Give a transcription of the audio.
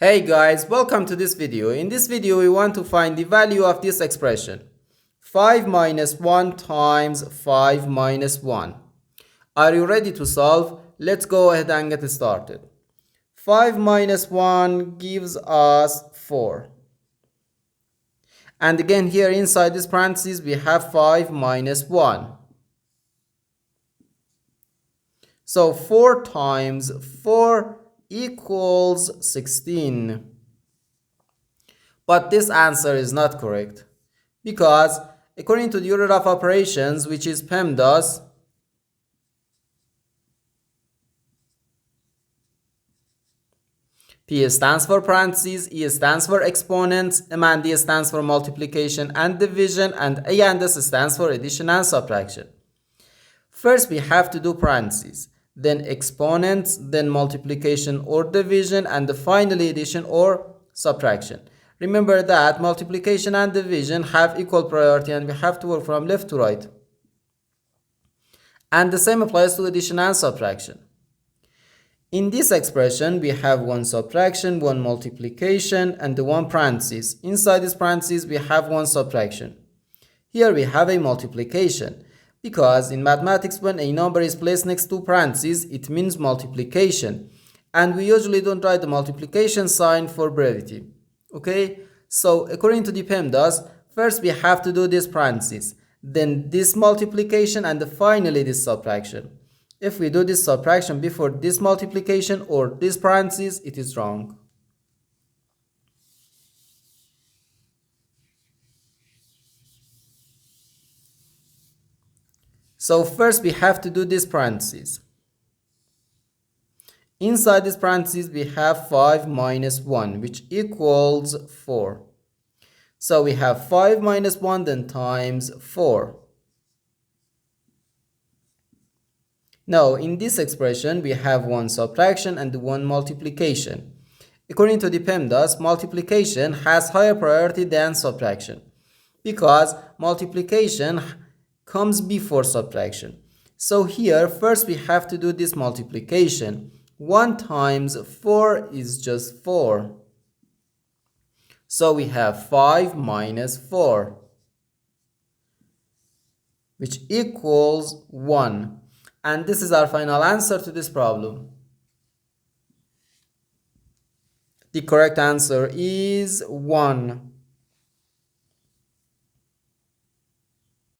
Hey guys, welcome to this video. In this video, we want to find the value of this expression. 5 minus 1 times 5 minus 1. Are you ready to solve? Let's go ahead and get started. 5 minus 1 gives us 4. And again, here inside this parentheses, we have 5 minus 1. So 4 times 4 equals 16. But this answer is not correct because according to the order of operations, which is PEMDAS, P stands for parentheses, E stands for exponents, M and D stands for multiplication and division, and A and S stands for addition and subtraction. First we have to do parentheses, then exponents, then multiplication or division, and finally addition or subtraction. Remember that multiplication and division have equal priority and we have to work from left to right. And the same applies to addition and subtraction. In this expression, we have one subtraction, one multiplication, and the one parentheses. Inside this parentheses, we have one subtraction. Here we have a multiplication. Because in mathematics, when a number is placed next to parentheses, it means multiplication. And we usually don't write the multiplication sign for brevity. Okay? So according to the PEMDAS, first we have to do this parentheses, then this multiplication, and finally this subtraction. If we do this subtraction before this multiplication or this parentheses, it is wrong. So first we have to do this parentheses. Inside this parentheses we have 5 minus 1, which equals 4. So we have 5 minus 1 then times 4. Now in this expression we have one subtraction and one multiplication. According to the PEMDAS, multiplication has higher priority than subtraction because multiplication comes before subtraction. So here first we have to do this multiplication. 1 times 4 is just 4. So we have 5 minus 4, which equals 1. And this is our final answer to this problem. The correct answer is 1.